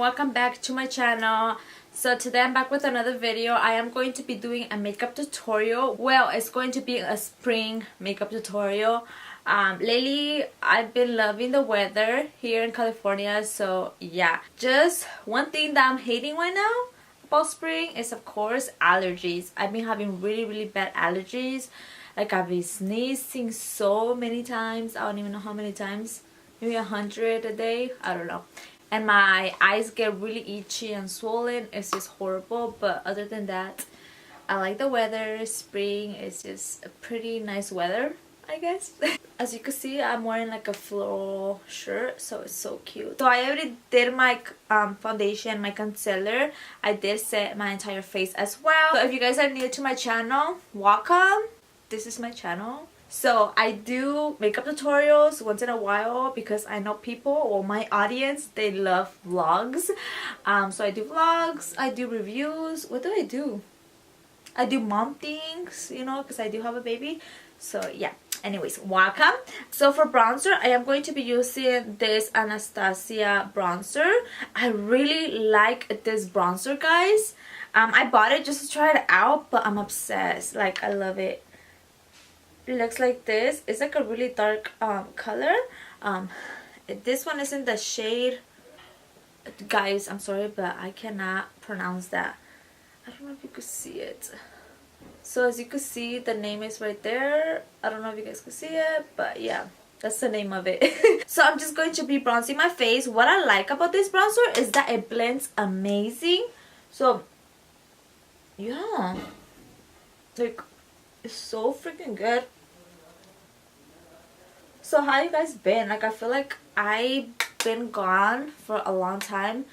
welcome back to my channel. So today I'm back with another video. I am going to be doing a makeup tutorial. Well, it's going to be a spring makeup tutorial. Lately I've been loving the weather here in California, so yeah. Just one thing that I'm hating right now about spring is of course allergies. I've been having really bad allergies. Like I've been sneezing so many times. I don't even know how many times. Maybe 100 a day. I don't know. And my eyes get really itchy and swollen. It's just horrible. But other than that, I like the weather. Spring is just a pretty nice weather, I guess. As you can see, I'm wearing like a floral shirt, so it's so cute. So I already did my foundation, my concealer. I did set my entire face as well. So if you guys are new to my channel, welcome. This is my channel. So I do makeup tutorials once in a while because I know people, or my audience, they love vlogs. So I do vlogs, I do reviews. What do? I do mom things, you know, because I do have a baby. So yeah, anyways, welcome. So for bronzer, I am going to be using this Anastasia bronzer. I really like this bronzer, guys. I bought it just to try it out, but I'm obsessed. Like, I love it. It looks like this. It's like a really dark color. This one is in the shade, guys, I'm sorry, but I cannot pronounce that. I don't know if you could see it. So as you can see, the name is right there. I don't know if you guys can see it, but yeah, that's the name of it. So I'm just going to be bronzing my face. What I like about this bronzer is that it blends amazing. So yeah, like, it's so freaking good. So how you guys been? Like, I feel like I've been gone for a long time,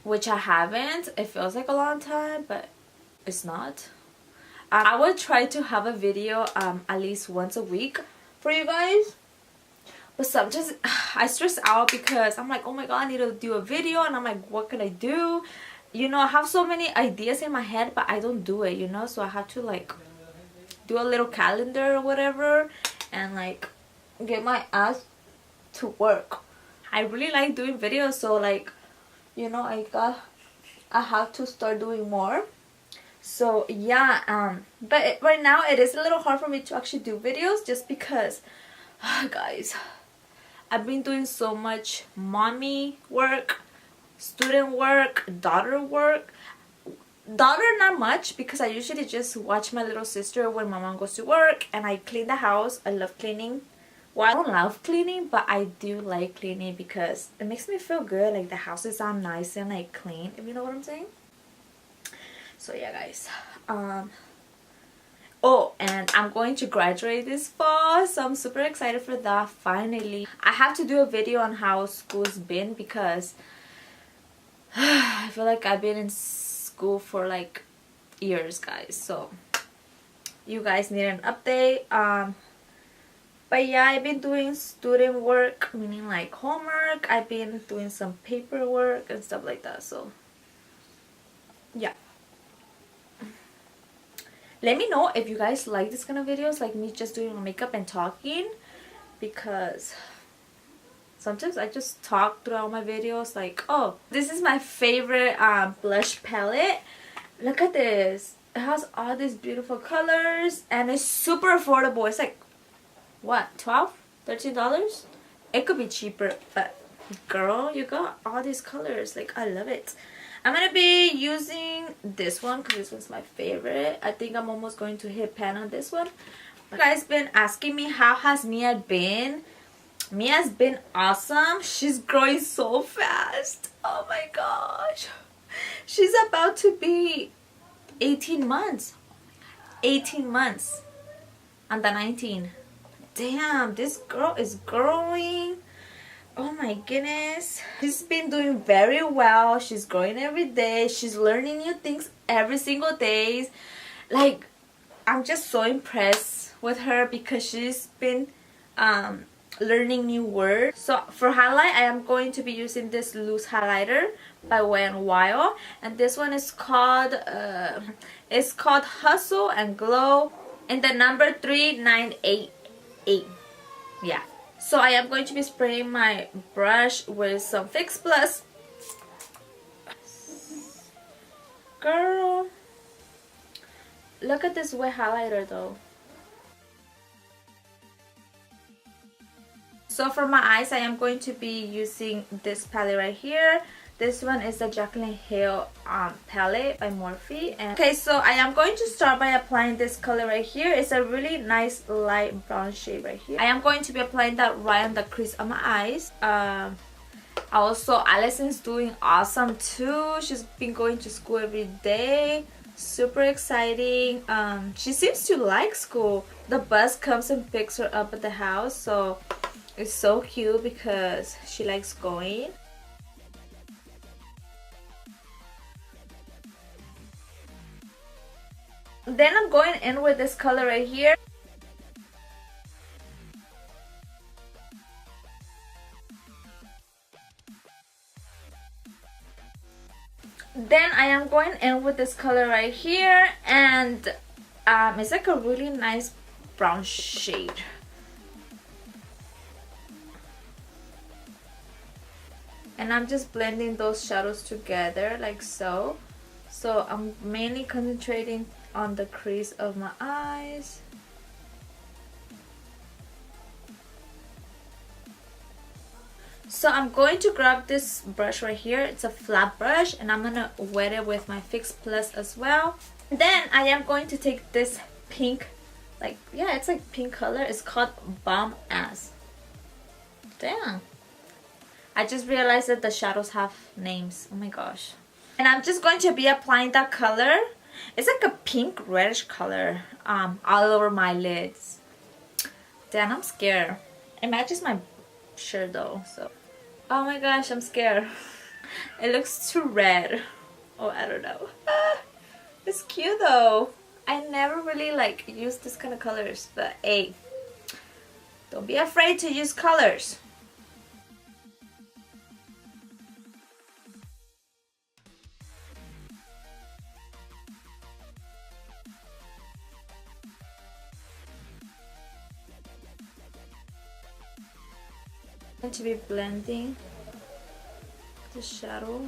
which I haven't. It feels like a long time, but it's not. I will try to have a video at least once a week for you guys, but sometimes I stress out because I'm like, oh my god, I need to do a video, and I'm like, what can I do? You know, I have so many ideas in my head, but I don't do it, you know. So I have to like do a little calendar or whatever and like get my ass to work. I really like doing videos, so like, you know, I have to start doing more. So yeah, but right now it is a little hard for me to actually do videos just because guys, I've been doing so much mommy work, student work, daughter work. Daughter not much, because I usually just watch my little sister when my mom goes to work, and I clean the house. I love cleaning. Well, I don't love cleaning, but I do like cleaning because it makes me feel good. Like, the house is all nice and like clean, if you know what I'm saying. So yeah, guys. Oh, and I'm going to graduate this fall, so I'm super excited for that. Finally, I have to do a video on how school's been because I feel like I've been in school for like years, guys. So you guys need an update. But yeah, I've been doing student work, meaning like homework. I've been doing some paperwork and stuff like that. So yeah, let me know if you guys like this kind of videos, like me just doing my makeup and talking, because sometimes I just talk throughout my videos. Like, oh, this is my favorite blush palette. Look at this. It has all these beautiful colors and it's super affordable. It's like, what, $12? $13? It could be cheaper, but girl, you got all these colors. Like, I love it. I'm gonna be using this one because this one's my favorite. I think I'm almost going to hit pan on this one. You guys been asking me how has Mia been. Mia's been awesome. She's growing so fast. Oh my gosh. She's about to be 18 months. 18 months. On the 19th. Damn, this girl is growing. Oh my goodness. She's been doing very well. She's growing every day. She's learning new things every single day. Like, I'm just so impressed with her because she's been learning new words. So for highlight, I am going to be using this loose highlighter by Wile, and this one is called Hustle and Glow in the number 3988. Yeah. So I am going to be spraying my brush with some Fix Plus Girl, look at this wet highlighter though. So for my eyes, I am going to be using this palette right here. This one is the Jaclyn Hill palette by Morphe. And okay, so I am going to start by applying this color right here. It's a really nice light brown shade right here. I am going to be applying that right on the crease of my eyes. Also, Allison's doing awesome too. She's been going to school every day. Super exciting. She seems to like school. The bus comes and picks her up at the house, so it's so cute because she likes going. Then I'm going in with this color right here. Then I am going in with this color right here, and it's like a really nice brown shade. And I'm just blending those shadows together like so. So I'm mainly concentrating on the crease of my eyes. So I'm going to grab this brush right here. It's a flat brush, and I'm gonna wet it with my Fix Plus as well. Then I am going to take this pink, like, yeah, it's like pink color. It's called Bomb Ass. Damn. I just realized that the shadows have names. Oh my gosh. And I'm just going to be applying that color. It's like a pink reddish color all over my lids. Damn, I'm scared. It matches my shirt though, so. Oh my gosh, I'm scared. It looks too red. Oh, I don't know. It's cute though. I never really like use this kind of colors, but hey, don't be afraid to use colors. To be blending the shadow,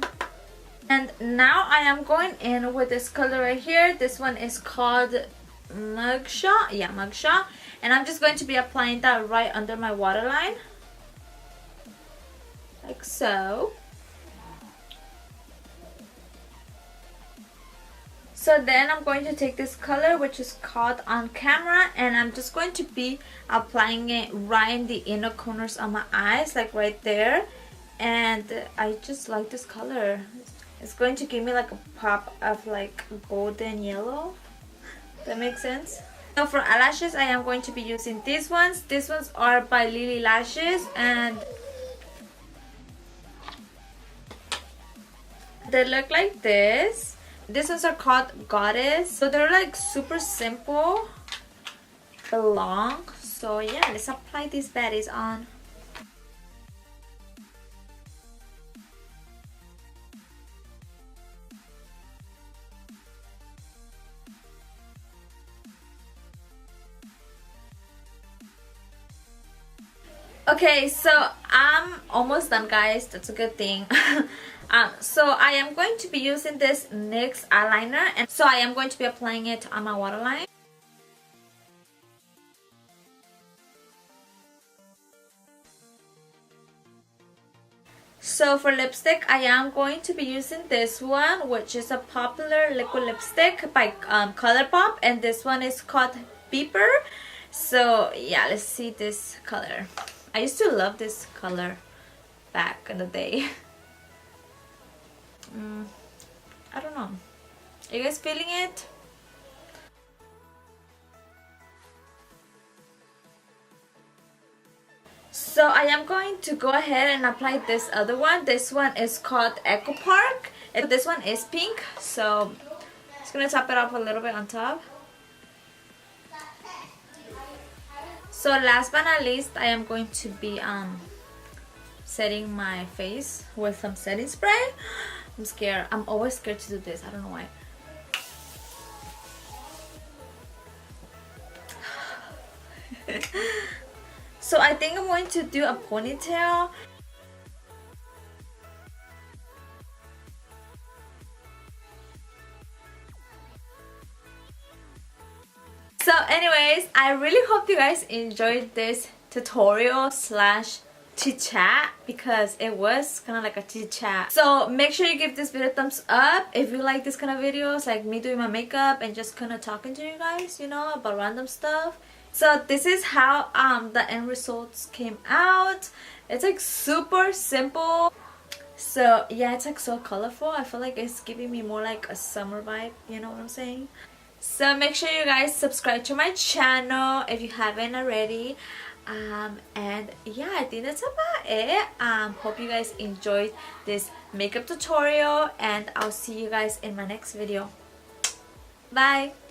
and now I am going in with this color right here. This one is called Mugshot. Yeah, Mugshot. And I'm just going to be applying that right under my waterline like so. So then I'm going to take this color, which is called On Camera, and I'm just going to be applying it right in the inner corners of my eyes, like right there. And I just like this color. It's going to give me like a pop of like golden yellow. That makes sense? So for eyelashes, I am going to be using these ones. These ones are by Lililashes, and they look like this. These ones are called Goddess. So they're like super simple but long. So yeah, let's apply these baddies on. Okay, so I'm almost done, guys. That's a good thing. So I am going to be using this NYX eyeliner, and so I am going to be applying it on my waterline. So for lipstick, I am going to be using this one, which is a popular liquid lipstick by ColourPop, and this one is called Beeper. So yeah, let's see this color. I used to love this color back in the day. I don't know. Are you guys feeling it? So I am going to go ahead and apply this other one. This one is called Echo Park. And this one is pink. So I'm just going to top it off a little bit on top. So last but not least, I am going to be setting my face with some setting spray. I'm scared. I'm always scared to do this. I don't know why. So I think I'm going to do a ponytail. anyways, I really hope you guys enjoyed this tutorial slash chit chat, because it was kind of like a chit chat. So make sure you give this video a thumbs up if you like this kind of videos, like me doing my makeup and just kind of talking to you guys, you know, about random stuff. So this is how the end results came out. It's like super simple. So yeah, it's like so colorful. I feel like it's giving me more like a summer vibe, you know what I'm saying? So make sure you guys subscribe to my channel if you haven't already. And yeah, I think that's about it. Hope you guys enjoyed this makeup tutorial, and I'll see you guys in my next video. Bye.